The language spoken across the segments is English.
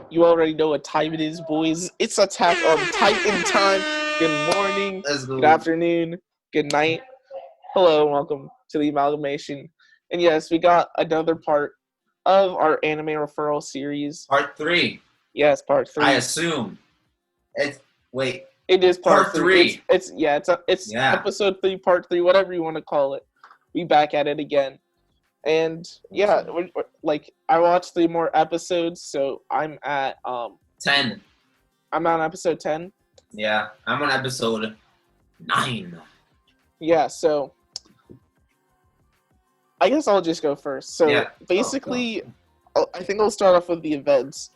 You already know what time it is, boys. It's Attack on Titan time. Good morning, Let's good go. afternoon, good night. Hello, and welcome to the amalgamation. And yes, we got another part of our anime referral series. Part 3. Yes, part 3. I assume. It's wait. It is part Part 3. 3. It's Yeah. episode 3, part 3, whatever you want to call it. We back at it again. And yeah, like I watched 3 more episodes, so I'm at 10. I'm on episode 10. Yeah. I'm on episode 9. Yeah, so I guess I'll just go first. So Yeah. basically, I think I'll start off with the events.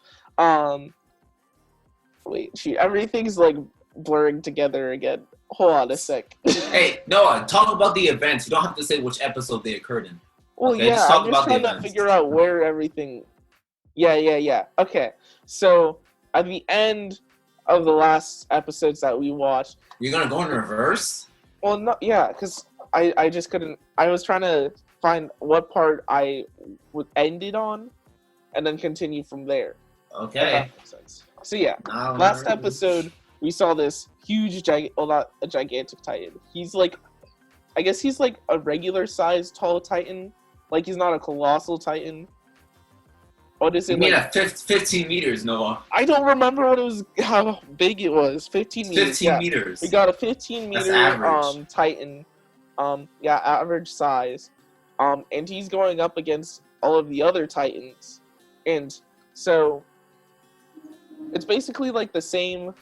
Everything's like blurring together again. Hold on a sec. Hey, Noah, talk about the events. You don't have to say which episode they occurred in. Well, Okay, yeah, just talk I'm just about the trying to events. figure out where everything. Yeah. Okay, so at the end of the last episodes that we watched. You're gonna go in reverse? Well, no, yeah, because I just couldn't. I was trying to find what part I would end it on, and then continue from there. If Okay. that makes sense. So yeah, Now last we're- episode we saw this huge, not a gigantic Titan. He's like, I guess he's like a regular sized tall Titan. Like he's not a colossal Titan. What is You it? mean Like, at 15 meters, Noah? I don't remember what it was. How big it was. 15 meters. 15 yeah. meters. We got a 15 That's meter average. Titan. Average size. And he's going up against all of the other Titans. And so it's basically like the same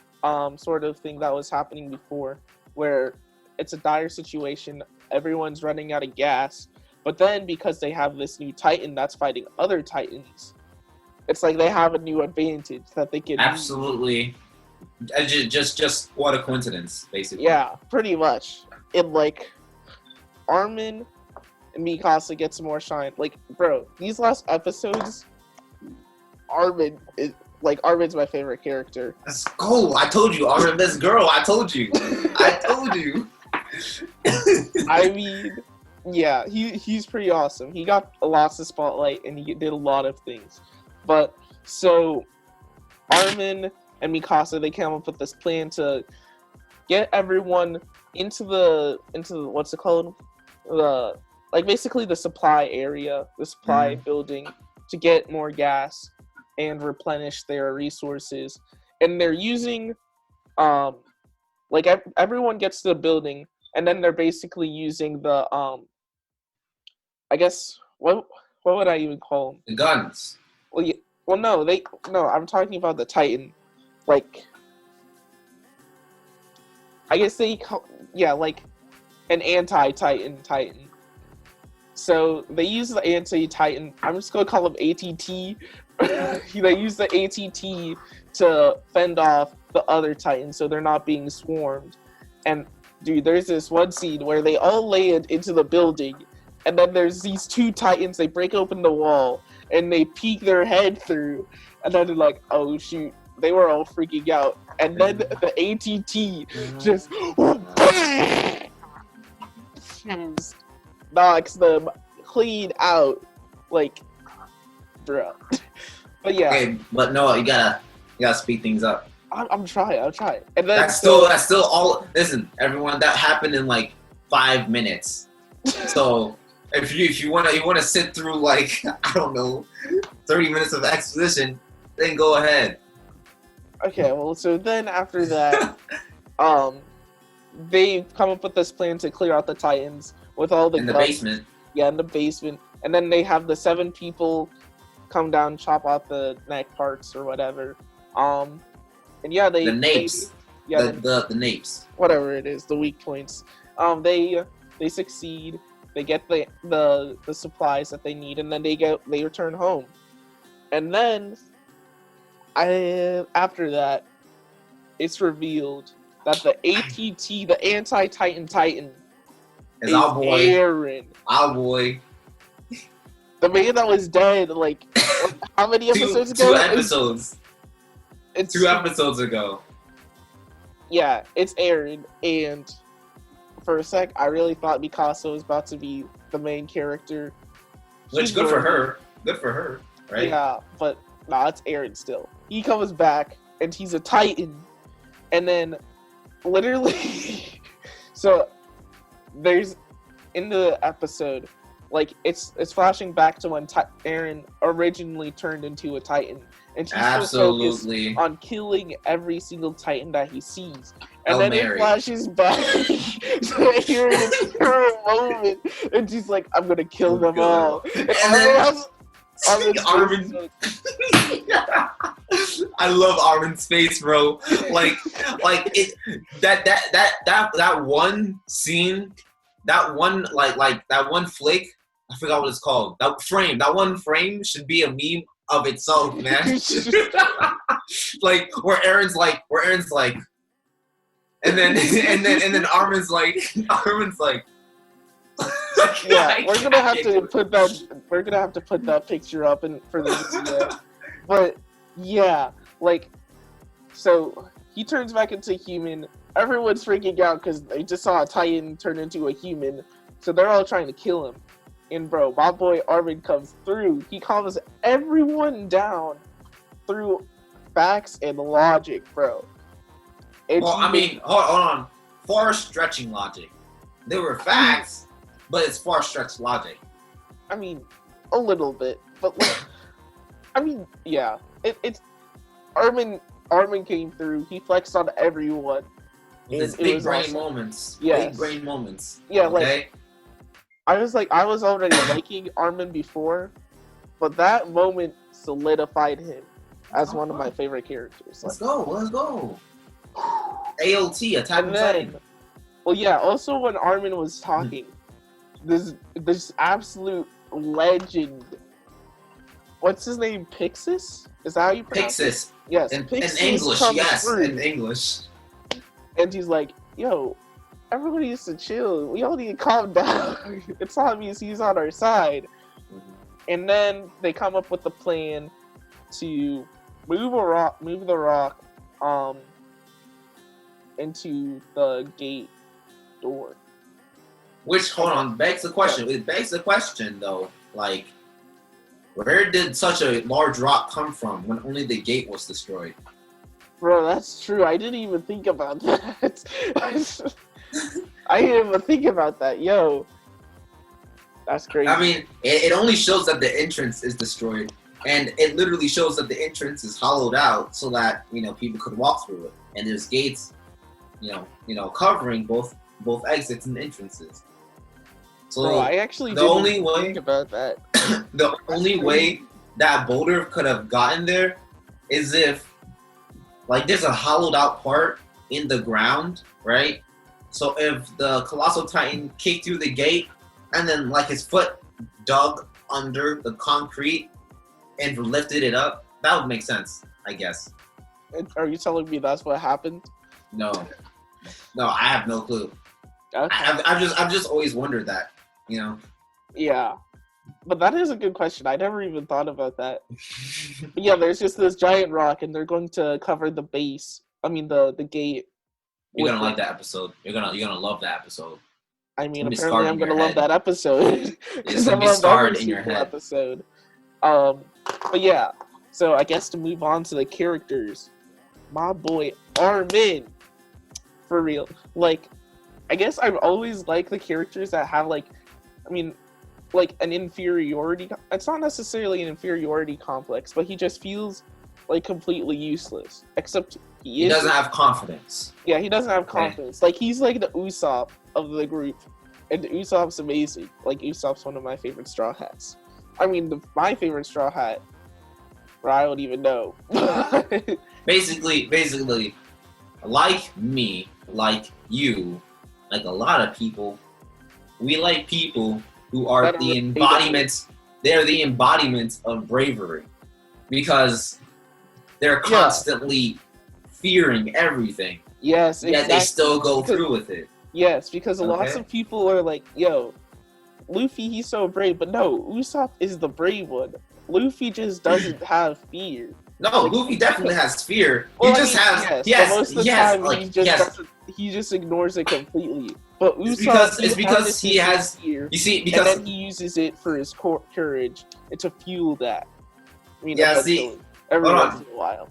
sort of thing that was happening before, where it's a dire situation, everyone's running out of gas, but then because they have this new Titan that's fighting other Titans, it's like they have a new advantage that they can Absolutely. Just what a coincidence, basically. Yeah, pretty much. And like Armin and Mikasa get some more shine. Like, bro, these last episodes, Armin's my favorite character. Let's go. I told you. I'm this girl. I told you. I told you. I mean, yeah, he's pretty awesome. He got lots of spotlight and he did a lot of things. But so Armin and Mikasa, they came up with this plan to get everyone into the what's it called? Basically the supply area, the supply building, to get more gas and replenish their resources. And they're using everyone gets to the building, and then they're basically using the I guess what would I even call them? The guns. I'm talking about the Titan. Like, I guess like an anti-Titan Titan. So they use the anti-Titan. I'm just gonna call him ATT. They use the ATT to fend off the other Titans, so they're not being swarmed. And dude, there's this one scene where they all land into the building, and then there's these two Titans. They break open the wall and they peek their head through, and then they're like, "Oh shoot!" They were all freaking out, and then the ATT just knocks them clean out, like, bro. But yeah, Okay, but no, you gotta speed things up. I'm trying. And then That's still all. Listen, everyone, that happened in like 5 minutes. So if you wanna sit through like I don't know 30 minutes of exposition, then go ahead. Okay, well, so then after that, they come up with this plan to clear out the Titans with all the In the guns. basement. Yeah, in the basement, and then they have the 7 people come down, chop off the neck parts or whatever. And yeah, The napes. The napes. Whatever it is, the weak points. They succeed. They get the supplies that they need, and then they return home. And then after that, it's revealed that the ATT, the anti-Titan Titan, It's our boy. Aaron. Our boy. The man that was dead, like, how many episodes ago? 2 episodes. It's 2 episodes ago. Yeah, it's Aaron, and for a sec, I really thought Mikasa was about to be the main character. Which, She's good for really- her. Good for her, right? Yeah, but Nah, it's Aaron still. He comes back and he's a Titan, and then literally, so there's in the episode, like it's flashing back to when Aaron originally turned into a Titan, and he's so focused on killing every single Titan that he sees. And then it flashes back to Aaron in her moment, and she's like, "I'm gonna kill them all." And then Armin. I love Armin's face, bro. Like it. That one scene, that one that one flick. I forgot what it's called. That one frame should be a meme of itself, man. Like where Aaron's like, and then Armin's like. Yeah, we're gonna have to put that picture up for the video. But yeah, like, so he turns back into human. Everyone's freaking out because they just saw a Titan turn into a human, so they're all trying to kill him. And bro, my boy Armin comes through. He calms everyone down through facts and logic, bro. Well, I mean, hold on. Far stretching logic. There were facts, but it's far stretched logic. I mean, a little bit, but like, I mean, yeah. It's Armin came through. He flexed on everyone. With his big brain moments. Yes. Big brain moments. Yeah, okay? I was already liking Armin before, but that moment solidified him as one of my favorite characters. Let's go. AoT, Attack on Titan. Well, yeah. Also, when Armin was talking, this absolute legend. What's his name? Pixis? Is that how you pronounce it? Pixis. Yes. In Pixis English, yes. Through, in English. And he's like, "Yo, everybody needs to chill. We all need to calm down. It's obvious he's on our side." Mm-hmm. And then they come up with the plan to move the rock, into the gate door. Which, hold on, begs the question. It begs the question, though. Like, where did such a large rock come from when only the gate was destroyed? Bro, that's true. I didn't even think about that. I didn't even think about that. Yo, that's crazy. I mean, it only shows that the entrance is destroyed, and it literally shows that the entrance is hollowed out so that people could walk through it, and there's gates, covering both exits and entrances. So bro, I actually the didn't only way think about that. The only way that boulder could have gotten there is if, like, there's a hollowed out part in the ground, right? So if the Colossal Titan kicked through the gate and then, like, his foot dug under the concrete and lifted it up, that would make sense, I guess. Are you telling me that's what happened? No, I have no clue. Okay. I've just always wondered that, Yeah, but that is a good question. I never even thought about that. But yeah, there's just this giant rock, and they're going to cover the base. I mean, the gate. You're gonna like that episode. You're gonna love that episode. I mean, apparently I'm gonna love that episode. It's gonna be scarred in your head. Episode. But yeah. So I guess to move on to the characters, my boy Armin, for real. Like, I guess I've always liked the characters that have like an inferiority. It's not necessarily an inferiority complex, but he just feels like completely useless. Except he doesn't have confidence. Yeah, he doesn't have confidence. Like, he's like the Usopp of the group, and Usopp's amazing. Like, Usopp's one of my favorite Straw Hats. I mean, my favorite Straw Hat, or I don't even know. basically, like me, like you, like a lot of people, we like people who are the embodiments. They're the embodiments of bravery, because they're constantly fearing everything. Yes, exactly. Yet they still go through with it. Yes, because lots of people are like, "Yo, Luffy, he's so brave," but no, Usopp is the brave one. Luffy just doesn't have fear. No, like, Luffy definitely has fear. Well, he just ignores it completely. But Usopp, it's because he has fear, you see, because and then he uses it for his courage and to fuel that. I mean, every Hold once on. in a while.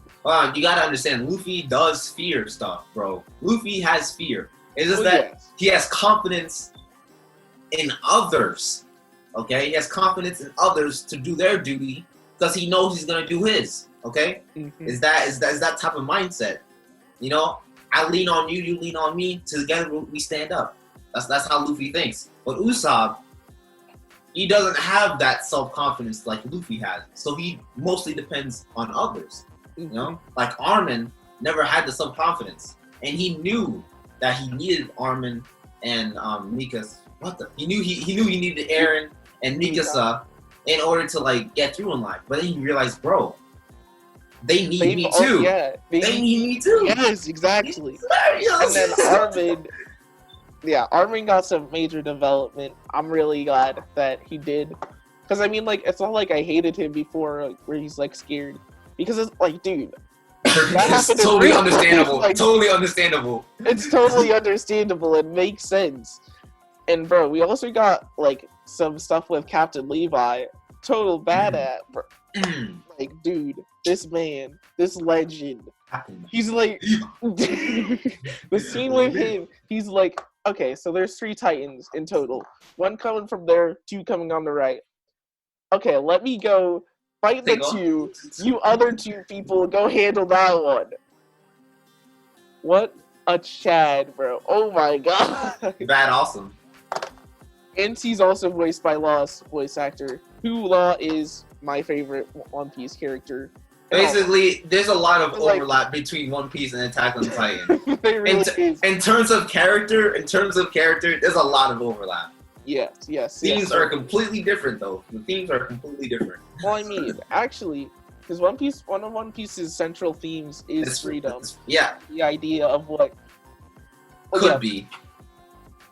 You gotta understand, Luffy does fear stuff, bro. Luffy has fear. It's just Well, that yes. he has confidence in others. Okay? He has confidence in others to do their duty because he knows he's gonna do his. Okay? Mhm. Is that type of mindset? You know, I lean on you, you lean on me. Together we stand up. That's how Luffy thinks. But Usopp, he doesn't have that self-confidence like Luffy has. So he mostly depends on others. You know, like Armin never had the self-confidence, and he knew that he needed Armin and Mikasa. He knew he needed Eren and Mikasa in order to like get through in life. But then he realized, bro, they need me too. Yeah, they need me too. Yes, exactly. And then Armin got some major development. I'm really glad that he did, because I mean, like, it's not like I hated him before, like, where he's like scared, because it's like, dude, that It's happened in totally real understandable. life. Like, Totally understandable. it's totally understandable and makes sense. And bro, we also got like some stuff with Captain Levi, total badass, bro. Like, dude, this man, this legend. He's like, the scene with him, he's like, okay, so there's 3 Titans in total. 1 coming from there, 2 coming on the right. Okay, let me go fight the 2. You other 2 people, go handle that one. What a Chad, bro. Oh my god. Bad awesome. And he's also voiced by Law's voice actor, who Law is my favorite One Piece character. Basically, there's a lot of overlap between One Piece and Attack on Titan. In terms of character, there's a lot of overlap. Yes. Themes are completely different, though. The themes are completely different. Well, I mean, actually, because one of One Piece's central themes is freedom. Yeah. The idea of what could be.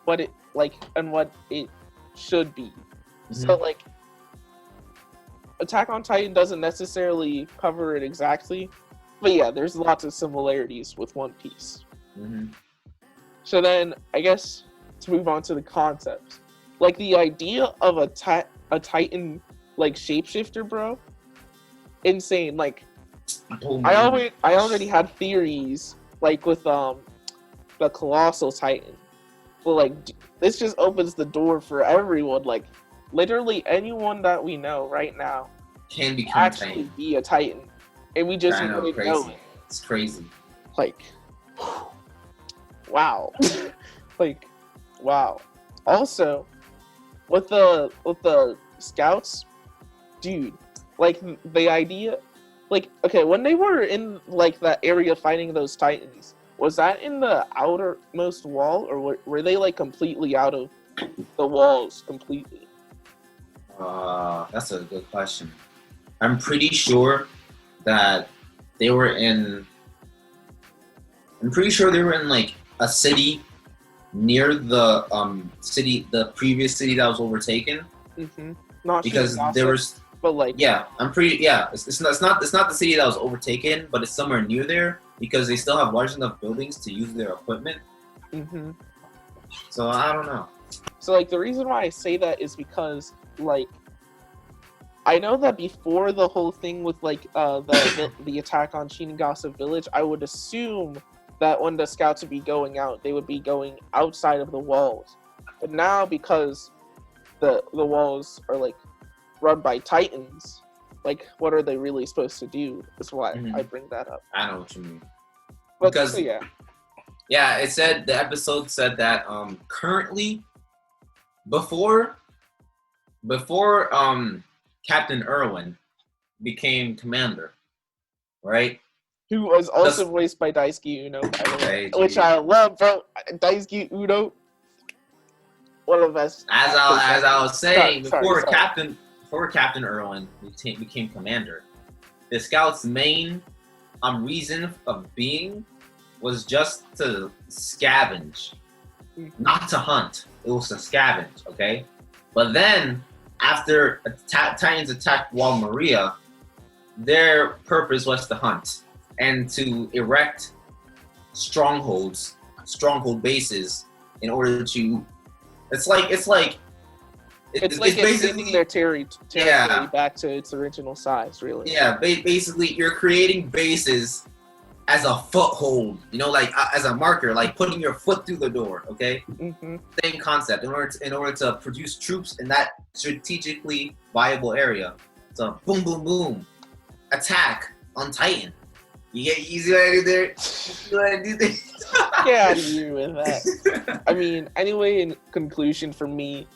What it, like, and what it should be. Mm-hmm. So, like, Attack on Titan doesn't necessarily cover it exactly, but yeah, there's lots of similarities with One Piece. Mm-hmm. So then, I guess, to move on to the concepts. Like, the idea of a Titan, like, shapeshifter, bro, insane. Like, I already had theories, like, with, the Colossal Titan. But, like, this just opens the door for everyone. Like, literally anyone that we know right now can become actually be a Titan. And we just wouldn't know it. It's crazy. Like, wow. Like, wow. Also, with the scouts, dude, like, the idea, like, okay, when they were in, like, that area fighting those Titans, was that in the outermost wall, or were they, like, completely out of the walls completely? That's a good question. I'm pretty sure that they were in. I'm pretty sure they were in like a city near the the previous city that was overtaken. Mm-hmm. Not because there was. But like. Yeah, I'm pretty. Yeah, it's not the city that was overtaken, but it's somewhere near there because they still have large enough buildings to use their equipment. Mm-hmm. So I don't know. So like the reason why I say that is because like I know that before the whole thing with like the attack on Shinigami Village, I would assume that when the scouts would be going out, they would be going outside of the walls. But now because the walls are like run by Titans, like what are they really supposed to do? That's why I bring that up. I know what you mean. But because so, yeah. Yeah, it said the episode said that currently before Captain Irwin became commander, right? Who was also voiced by Daisuke Uno, which I love, bro. Daisuke Uno, one of the best. As I was saying, before Captain Irwin became commander, the scouts' main reason of being was just to scavenge, not to hunt. It was to scavenge, okay? But then, after Titans attacked Wall Maria, their purpose was to hunt and to erect stronghold bases in order to. It's like It's like extending their territory back to its original size, really. Yeah, basically you're creating bases as a foothold, you know, like as a marker, like putting your foot through the door. Okay, same concept. In order to produce troops in that strategically viable area. So boom, boom, boom, attack on Titan. You see what I do there? You see what I do there? Yeah, I agree with that. I mean, anyway, in conclusion, for me,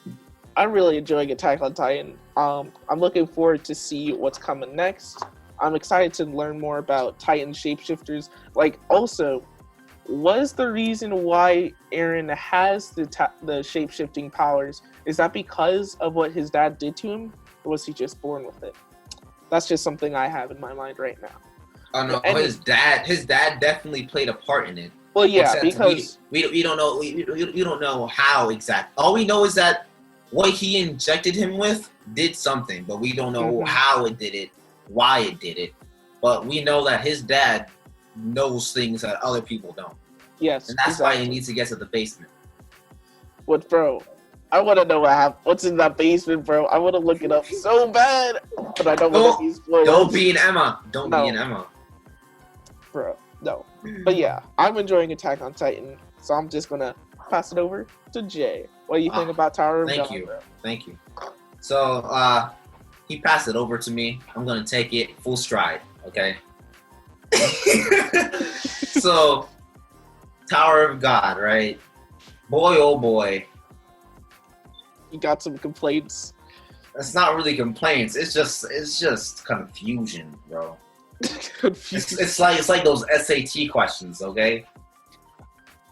I'm really enjoying Attack on Titan. I'm looking forward to see what's coming next. I'm excited to learn more about Titan shapeshifters. Like, also, what is the reason why Eren has the shapeshifting powers? Is that because of what his dad did to him, or was he just born with it? That's just something I have in my mind right now. Oh no, his dad definitely played a part in it. Well, yeah, because we don't know we don't know how exactly. All we know is that what he injected him with did something, but we don't know how it did it, why it did it. But we know that his dad knows things that other people don't. Yes, and that's why he needs to get to the basement. What, bro? I want to know what's in that basement, bro. I want to look it up so bad, but I don't want to be spoiled. Don't be an Emma. Be an Emma. Bro, no. But yeah, I'm enjoying Attack on Titan, so I'm just going to pass it over to Jay. What do you think about Tower of God? Thank you. So, he passed it over to me. I'm going to take it full stride, okay? So, Tower of God, right? Boy, oh boy. You got some complaints. It's not really complaints. It's just confusion, bro. It's like those SAT questions, okay?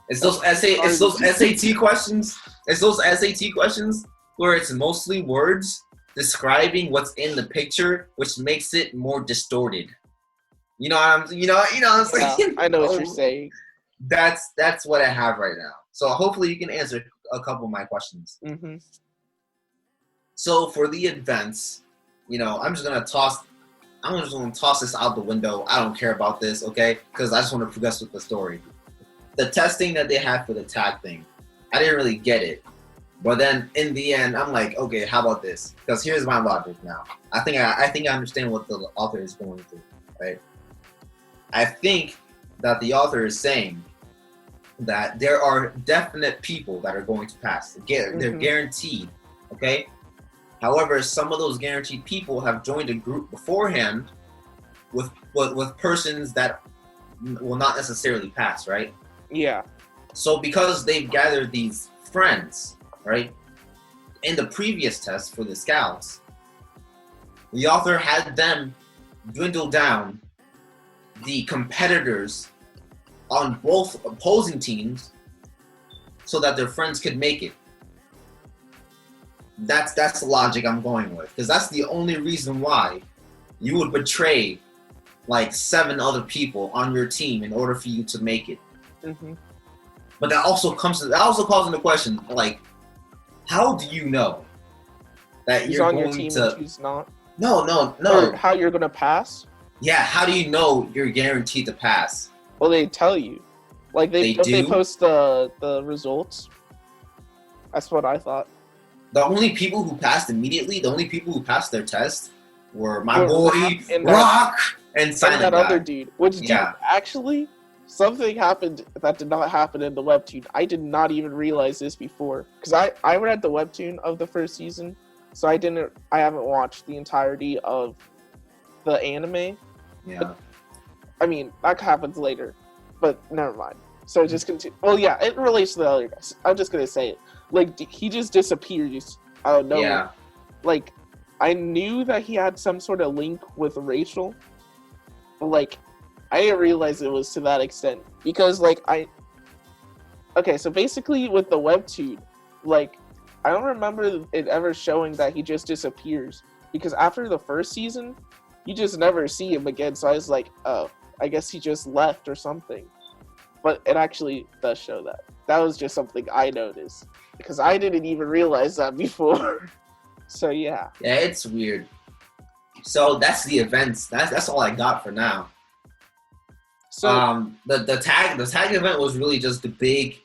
It's those SAT questions. It's those SAT questions where it's mostly words describing what's in the picture, which makes it more distorted. You know what I'm saying? Yeah, I know what you're saying. That's what I have right now. So hopefully you can answer a couple of my questions. Mm-hmm. So for the events, I'm just gonna toss this out the window. I don't care about this, okay? Because I just want to progress with the story. The testing that they had for the tag thing, I didn't really get it. But then in the end, I'm like, okay, how about this? Because here's my logic now. I think I understand what the author is going through, right? I think that the author is saying that there are definite people that are going to pass. They're guaranteed, okay? However, some of those guaranteed people have joined a group beforehand with persons that will not necessarily pass, right? Yeah. So because they've gathered these friends, right, in the previous test for the scouts, the author had them dwindle down the competitors on both opposing teams so that their friends could make it. That's the logic I'm going with, because that's the only reason why you would betray like 7 other people on your team in order for you to make it. Mm-hmm. But that also calls into question, like, how do you know that who's you're on going your team to? And who's not? No. Or how you're gonna pass? Yeah, how do you know you're guaranteed to pass? Well, they tell you, like they post the results. That's what I thought. The only people who passed immediately, the only people who passed their test were my boy Rock and Silent that Guy. Other dude. Which dude, actually, something happened that did not happen in the webtoon. I did not even realize this before, because I read the webtoon of the first season, so I haven't watched the entirety of the anime. Yeah. But, I mean, that happens later, but never mind. So just continue. Well, yeah, it relates to the other guys. I'm just gonna say it. Like, he just disappears out of nowhere. Yeah. Like, I knew that he had some sort of link with Rachel, but, like, I didn't realize it was to that extent. Because, like, okay, so basically with the webtoon, like, I don't remember it ever showing that he just disappears. Because after the first season, you just never see him again. So I was like, oh, I guess he just left or something. But it actually does show that. That was just something I noticed, because I didn't even realize that before. So yeah. Yeah, it's weird. So that's the events. That's all I got for now. So the tag event was really just the big,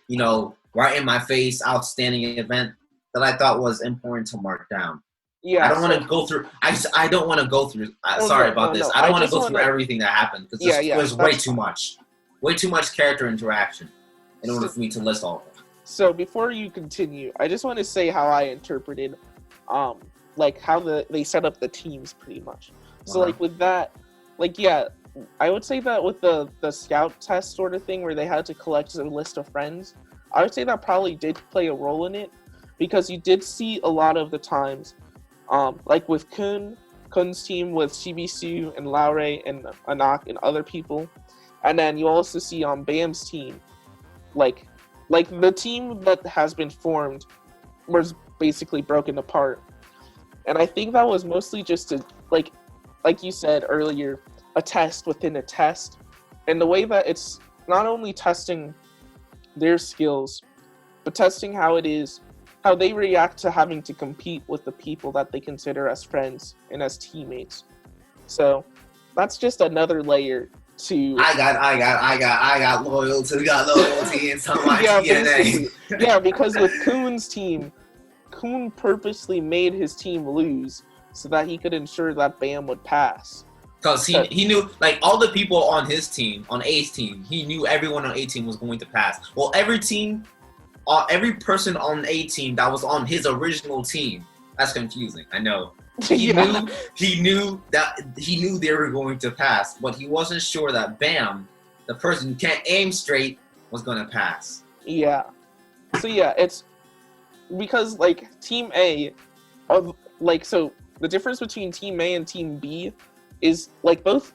right in my face, outstanding event. that I thought was important to mark down. Yeah, I don't want to go through. I don't want to go through. Oh, Sorry no, about no, this. no. I don't I want to just go through wanna- everything that happened because Yeah, there's way that's too fine. much. Way too much character interaction in order for me to list all of them. So before you continue, I just want to say how I interpreted, like how they set up the teams pretty much. So Uh-huh. like with that, like yeah, I would say that with the scout test sort of thing where they had to collect a list of friends, I would say that probably did play a role in it, because you did see a lot of the times, like with Kun's team with Shibisu and Laure and Anak and other people, and then you also see on Bam's team, like the team that has been formed was basically broken apart, and I think that was mostly just to like you said earlier, a test within a test, and the way that it's not only testing their skills, but testing how they react to having to compete with the people that they consider as friends and as teammates. So that's just another layer to. I got loyalty into my DNA. Yeah, because with Kuhn's team, Kuhn purposely made his team lose so that he could ensure that Bam would pass. Because he knew, like, all the people on his team, on A's team, he knew everyone on A team was going to pass. Well, every person on A team that was on his original team, that's confusing, I know. He knew they were going to pass, but he wasn't sure that Bam, the person who can't aim straight, was going to pass. Yeah. So yeah, it's because like Team A, so the difference between Team A and Team B is like both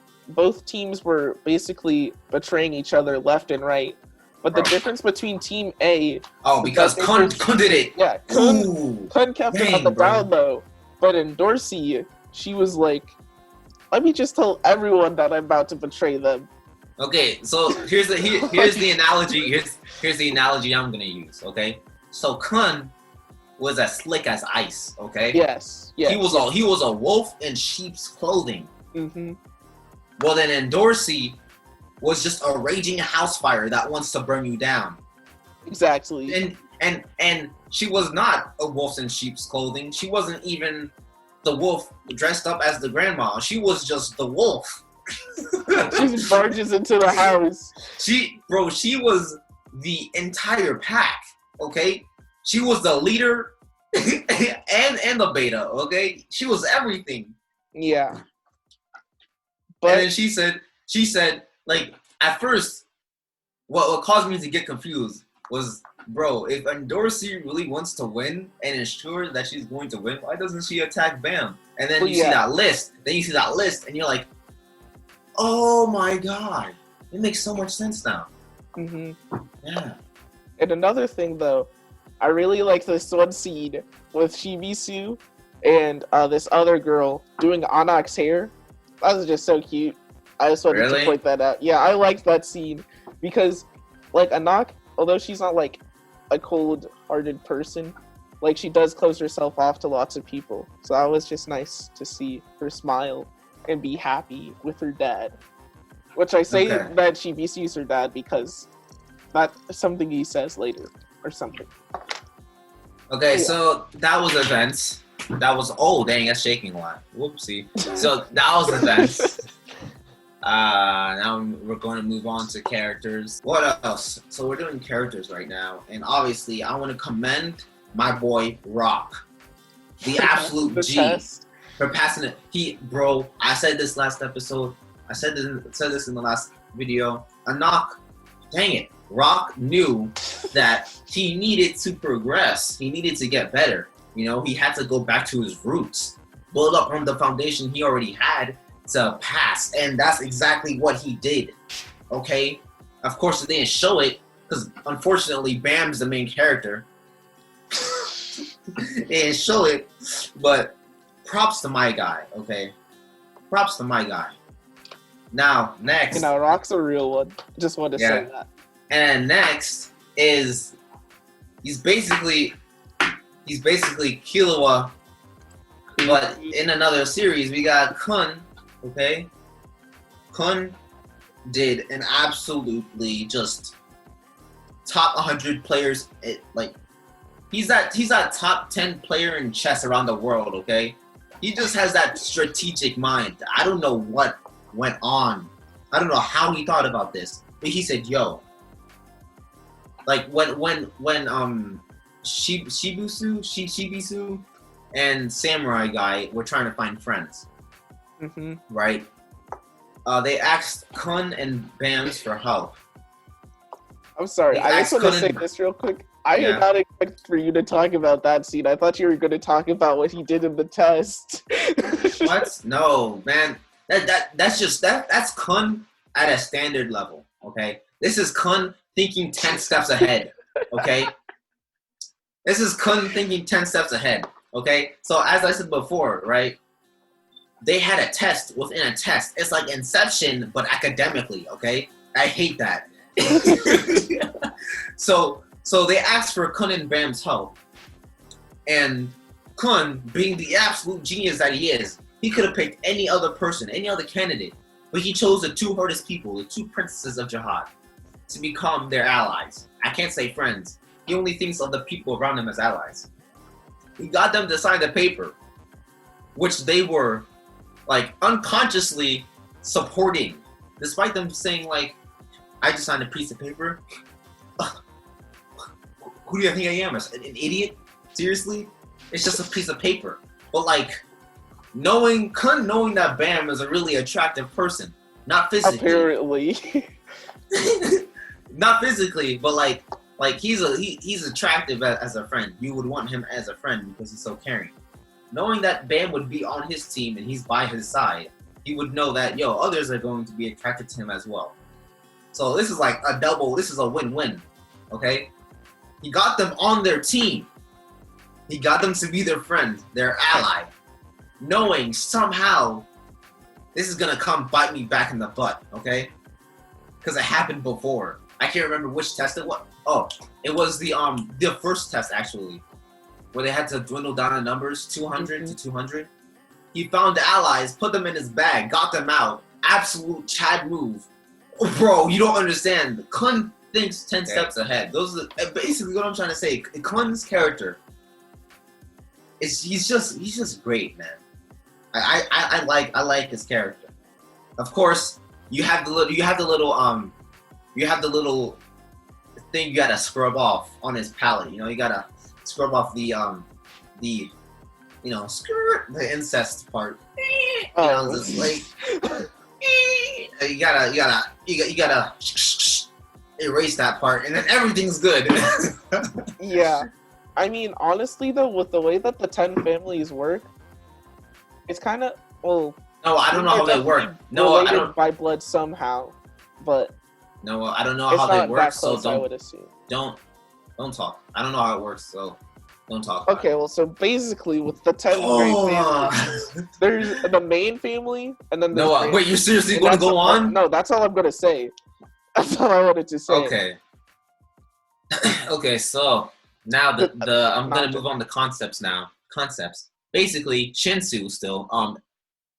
teams were basically betraying each other left and right. But the difference between Team A... Oh, because Kun did it. Yeah, Kun kept it on the down low. But in Dorsey, she was like, let me just tell everyone that I'm about to betray them. Okay, so here's the analogy. Here's the analogy I'm gonna use. Okay, so Kun was as slick as ice. Okay. Yes. He was a wolf in sheep's clothing. Mm-hmm. Well, then in Dorsey was just a raging house fire that wants to burn you down. Exactly. And she was not a wolf in sheep's clothing. She wasn't even the wolf dressed up as the grandma. She was just the wolf. She just barges into the house. She was the entire pack. Okay, she was the leader and the beta. Okay, she was everything. Yeah. But and then she said, like, at first, what caused me to get confused was, bro, if Dorsey really wants to win and ensure that she's going to win, why doesn't she attack Bam? And then see that list. Then you see that list, and you're like, oh my god, it makes so much sense now. Mm-hmm. Yeah. And another thing, though, I really like this one scene with Shibisu and this other girl doing Anak's hair. That was just so cute. I just wanted to point that out. Yeah, I liked that scene because, like, Anak, although she's not, like, a cold-hearted person, like, she does close herself off to lots of people. So that was just nice to see her smile and be happy with her dad. Which I say that Shibisu's her dad because that's something he says later or something. Okay, so that was events. That was, oh dang, that's shaking a lot. Whoopsie. So that was events. Now we're going to move on to characters. What else? So we're doing characters right now, and obviously I want to commend my boy Rock, the absolute G, for passing it. Bro, I said this last episode. I said this in the last video. Dang it. Rock knew that he needed to progress. He needed to get better. You know, he had to go back to his roots, build up from the foundation he already had to pass, and that's exactly what he did. Okay, of course they didn't show it because unfortunately Bam's the main character. They didn't show it, but props to my guy. Okay, props to my guy. Now next, you know, Rock's a real one. Just wanted to say that. And next is he's basically Killua, but in another series we got Kun. Okay, Kun did an absolutely just top 100 players, like He's that top 10 player in chess around the world, okay? He just has that strategic mind. I don't know what went on. I don't know how he thought about this. But he said, yo, like when Shibisu and Samurai Guy were trying to find friends. Mm-hmm. Right? They asked Kun and Bams for help. I'm sorry, I just want to say this real quick. I did not expect for you to talk about that scene. I thought you were going to talk about what he did in the test. What? No, man. That's Kun at a standard level, okay? This is Kun thinking 10 steps ahead, okay? This is Kun thinking 10 steps ahead, okay? So as I said before, right? They had a test within a test. It's like Inception, but academically, okay? I hate that. So they asked for Kun and Bam's help. And Kun, being the absolute genius that he is, he could have picked any other person, any other candidate. But he chose the two hardest people, the two princesses of Jihad, to become their allies. I can't say friends. He only thinks of the people around him as allies. He got them to sign the paper, which they were, like, unconsciously supporting. Despite them saying, like, I just signed a piece of paper. Who do you think I am? An idiot? Seriously? It's just a piece of paper. But like, knowing that Bam is a really attractive person, not physically. Apparently. Not physically, but like he's attractive as a friend. You would want him as a friend because he's so caring. Knowing that Bam would be on his team and he's by his side, he would know that others are going to be attracted to him as well. So this is like this is a win-win, okay? He got them on their team. He got them to be their friend, their ally, knowing somehow this is gonna come bite me back in the butt, okay? Because it happened before. I can't remember which test it was. Oh, it was the first test actually, where they had to dwindle down the numbers 200 to 200. He found the allies, put them in his bag, got them out. Absolute Chad move. Oh, bro, you don't understand. Kun thinks 10 steps ahead. Those are basically what I'm trying to say. Kun's character he's just great, man. I like his character. Of course, you have the little thing you gotta scrub off on his palate. You gotta scrub off the incest part. Just like you gotta erase that part, and then everything's good. Yeah, I mean, honestly though, with the way that the 10 families work, it's kind of No, I don't know how they work. No, I don't. By blood somehow, but no, I don't know how they work. So don't. I would assume. Don't talk. I don't know how it works, so don't talk. Okay, well, so basically, with the 10 families, there's the main family, and then there's wait, you seriously going to go on? No, that's all I'm gonna say. That's all I wanted to say. Okay. Okay, so now I'm gonna move on to concepts now. Concepts. Basically, Shinsu still.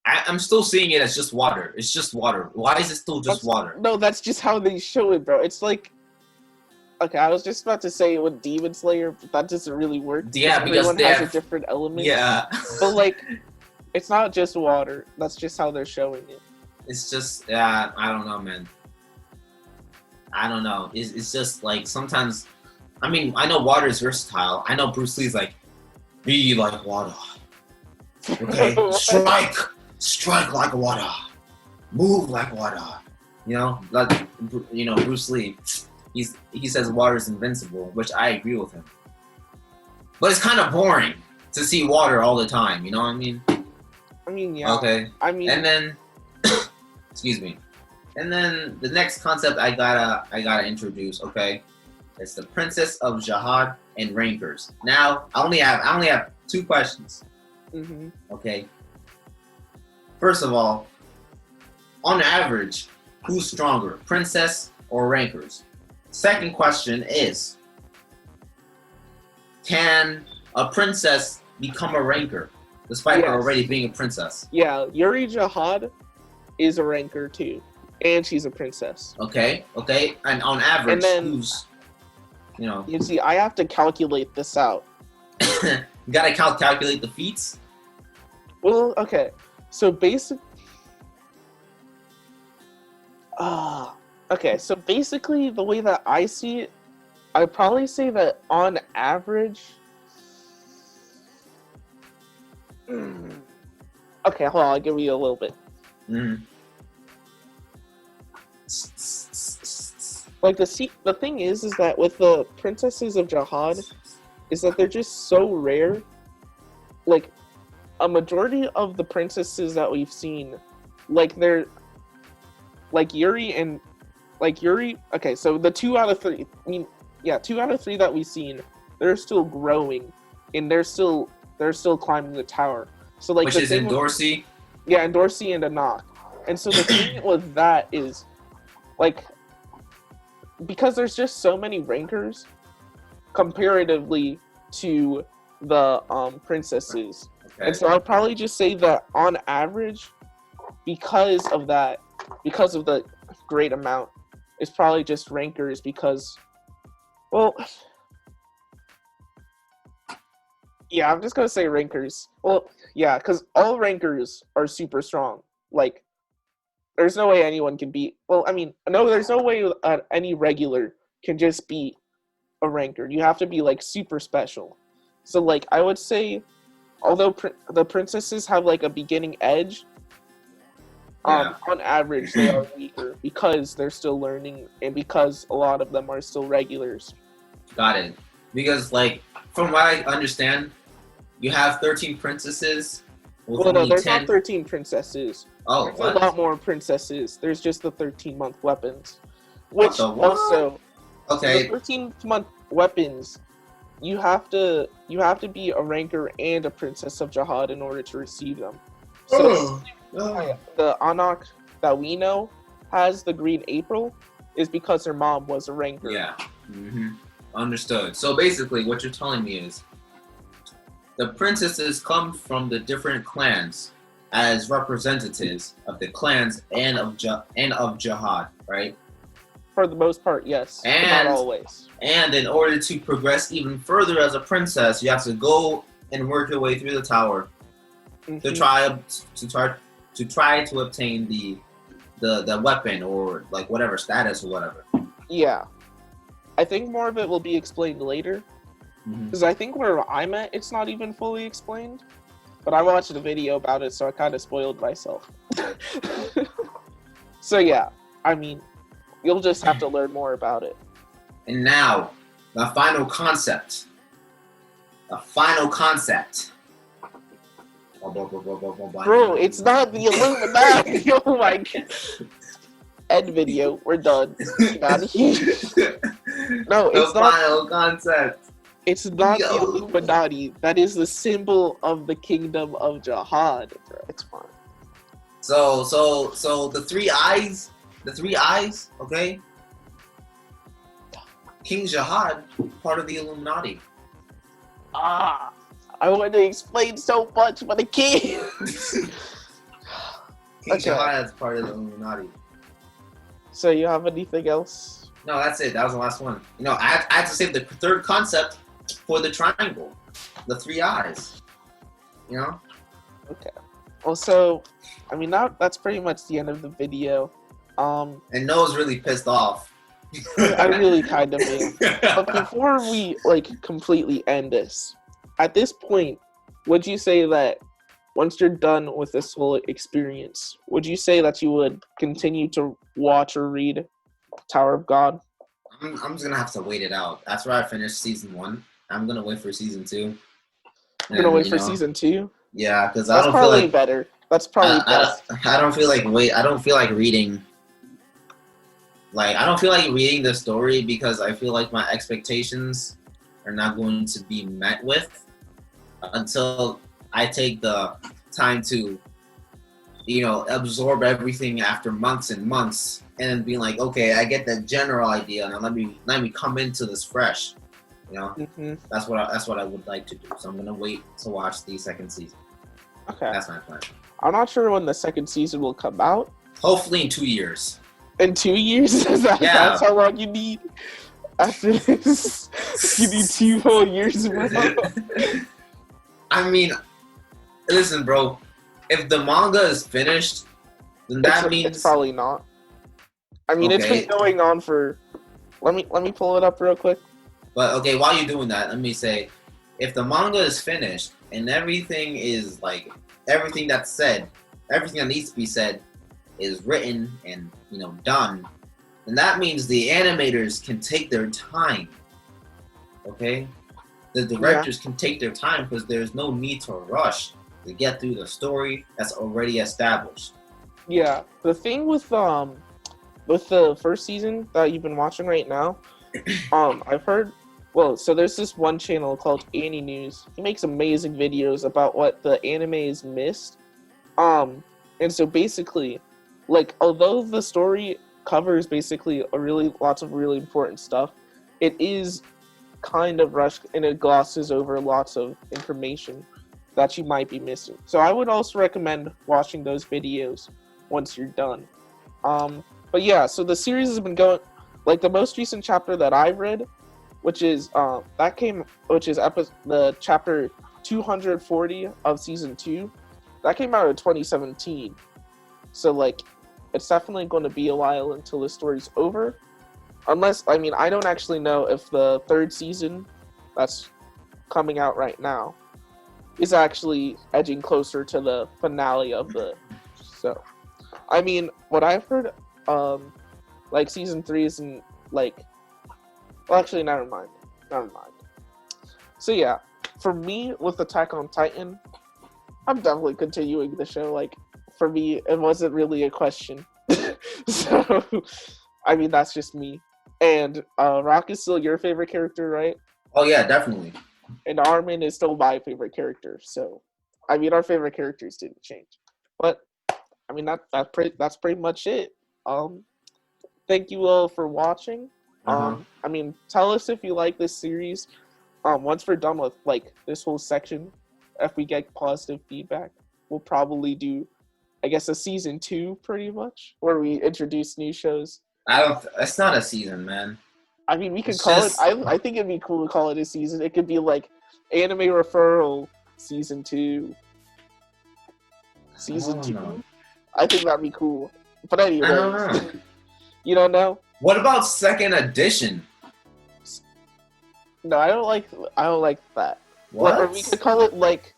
I'm still seeing it as just water. It's just water. Why is it still just water? No, that's just how they show it, bro. It's like, okay, I was just about to say it with Demon Slayer, but that doesn't really work. Yeah, because everyone has a different element. Yeah. But like, it's not just water. That's just how they're showing it. It's just, I don't know, man. I don't know. It's just like sometimes. I mean, I know water is versatile. I know Bruce Lee's like, be like water. Okay, strike like water, move like water. Bruce Lee. He says water is invincible, which I agree with him. But it's kind of boring to see water all the time. You know what I mean? I mean, yeah. Okay. I mean, and then, excuse me. And then the next concept I gotta introduce. Okay, it's the Princess of Jihad and Rankers. Now I only have 2 questions. Mm-hmm. Okay. First of all, on average, who's stronger, Princess or Rankers? Second question is, can a princess become a ranker despite her already being a princess? Yeah, Yuri Jihad is a ranker too, and she's a princess. Okay. And on average, you know. You see, I have to calculate this out. You gotta calculate the feats. Well, okay. So okay, so basically the way that I see it, I'd probably say that on average. Okay, hold on, I'll give you a little bit. Mm. Like the thing is that with the princesses of Jihad, is that they're just so rare. Like, a majority of the princesses that we've seen, like they're like Yuri. Okay, so the 2 out of 3. I mean, yeah, 2 out of 3 that we've seen, they're still growing, and they're still climbing the tower. So like, Which the is thing in with, Dorsey. yeah, and Dorsey and Anak. And so the thing with that is, like, because there's just so many rankers comparatively to the princesses. Okay. And so I'll probably just say that on average, because of the great amount, it's probably just rankers because, well, yeah, I'm just gonna say rankers. Well, yeah, because all rankers are super strong. Like, there's no way anyone can beat. Well, I mean, no, there's no way any regular can just beat a ranker. You have to be like super special. So like, I would say, although the princesses have like a beginning edge, on average they are weaker because they're still learning and because a lot of them are still regulars. Got it. Because like, from what I understand, you have 13 princesses. Well, no, there's not 13 princesses. Oh, there's what? a lot more princesses. There's just the 13-month weapons, which also, okay, the 13-month weapons, you have to be a ranker and a princess of Jihad in order to receive them. So the Anak that we know has the green April is because her mom was a ranker. Yeah. Understood. So basically, what you're telling me is the princesses come from the different clans as representatives of the clans and of Jihad, right? For the most part, yes. But not always. And in order to progress even further as a princess, you have to go and work your way through the tower to try to obtain the weapon or like whatever status or whatever. Yeah. I think more of it will be explained later. Because I think where I'm at, it's not even fully explained. But I watched a video about it, so I kind of spoiled myself. So yeah, I mean, you'll just have to learn more about it. And now, the final concept. Bro, it's not the Illuminati! Oh my god. End video, we're done. Get out of here. No, it's the final concept. It's not the Illuminati. That is the symbol of the kingdom of Jihad, bro. It's fine. So the 3 eyes, okay? King Jihad, part of the Illuminati. I want to explain so much, but I can't. King Jihad is part of the Illuminati. So you have anything else? No, that's it. That was the last one. You know, I had to save the third concept for the triangle, the 3 eyes. You know. Okay. Well, so I mean that's pretty much the end of the video. And Noah's really pissed off. I really kind of am. But before we like completely end this, at this point, would you say that once you're done with this whole experience, would you say that you would continue to watch or read Tower of God? I'm just gonna have to wait it out. That's where I finished season 1. I'm gonna wait for season 2. You're gonna wait for season 2? Yeah, because I don't feel feel like better. That's probably best. I don't feel like I don't feel like reading. Like I don't feel like reading the story because I feel like my expectations are not going to be met with until I take the time to, you know, absorb everything after months and months, and then being like, okay, I get the general idea, now let me come into this fresh. You know, that's what I would like to do. So I'm gonna wait to watch the second season. Okay, that's my plan. I'm not sure when the second season will come out. Hopefully in 2 years. In 2 years? That's how long you need? after this. Give you 2 whole years, bro. I mean, listen, bro. If the manga is finished, then that means it's probably not. I mean, it's Okay. been going on for. Let me pull it up real quick. But okay, while you're doing that, let me say, if the manga is finished and everything is like everything that's said, everything that needs to be said is written and done, then that means the animators can take their time. Okay, the directors can take their time because there's no need to rush to get through the story that's already established. Yeah, the thing with the first season that you've been watching right now, I've heard. Well, so there's this one channel called Annie News. He makes amazing videos about what the anime is missed. And so basically, like, although the story covers basically lots of really important stuff, it is kind of rushed and it glosses over lots of information that you might be missing. So I would also recommend watching those videos once you're done. But yeah, so the series has been going, like the most recent chapter that I read, which is the chapter 240 of season 2, that came out in 2017. So like, it's definitely going to be a while until the story's over. Unless, I mean, I don't actually know if the 3rd season that's coming out right now is actually edging closer to the finale of the show. I mean, what I've heard, like season 3 isn't like. Well, actually, never mind. So yeah, for me with Attack on Titan, I'm definitely continuing the show. Like, for me, it wasn't really a question. So, I mean, that's just me. And Rock is still your favorite character, right? Oh yeah, definitely. And Armin is still my favorite character. So, I mean, our favorite characters didn't change. But, I mean, that's pretty much it. Thank you all for watching. I mean, tell us if you like this series. Once we're done with like this whole section, if we get positive feedback, we'll probably do, I guess, a season 2 pretty much, where we introduce new shows. It's not a season, man. I mean, we could call it. I think it'd be cool to call it a season. It could be like Anime Referral season 2. Season 2. I think that'd be cool. But anyway, I don't know. You don't know? What about 2nd edition? No, I don't like that. What? Or we could call it like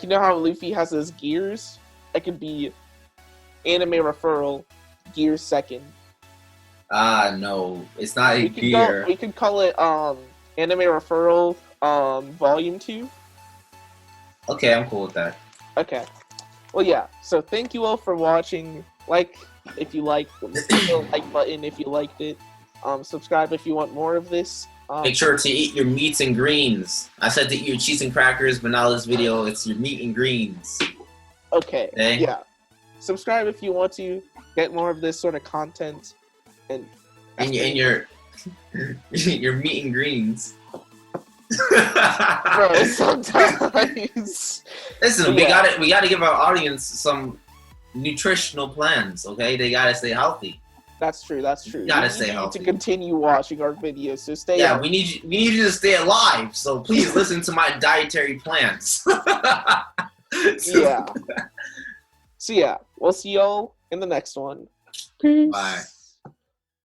you know how Luffy has his gears? It could be Anime Referral Gear 2nd. No, it's not a gear. We could call it Anime Referral Volume 2. Okay, I'm cool with that. Okay. Well, yeah. So thank you all for watching. Like if you liked, hit the like button if you liked it. Subscribe if you want more of this. Make sure to eat your meats and greens. I said to eat your cheese and crackers, but now this video, it's your meat and greens. Okay. Yeah. Subscribe if you want to get more of this sort of content. And your your meat and greens. Bro, sometimes. Listen, we gotta give our audience some nutritional plans, okay? They gotta stay healthy. That's true. You gotta stay healthy. To continue watching our videos, so stay. Yeah, we need you to stay alive. So please listen to my dietary plans. Yeah. So yeah, we'll see y'all in the next one. Peace. Bye.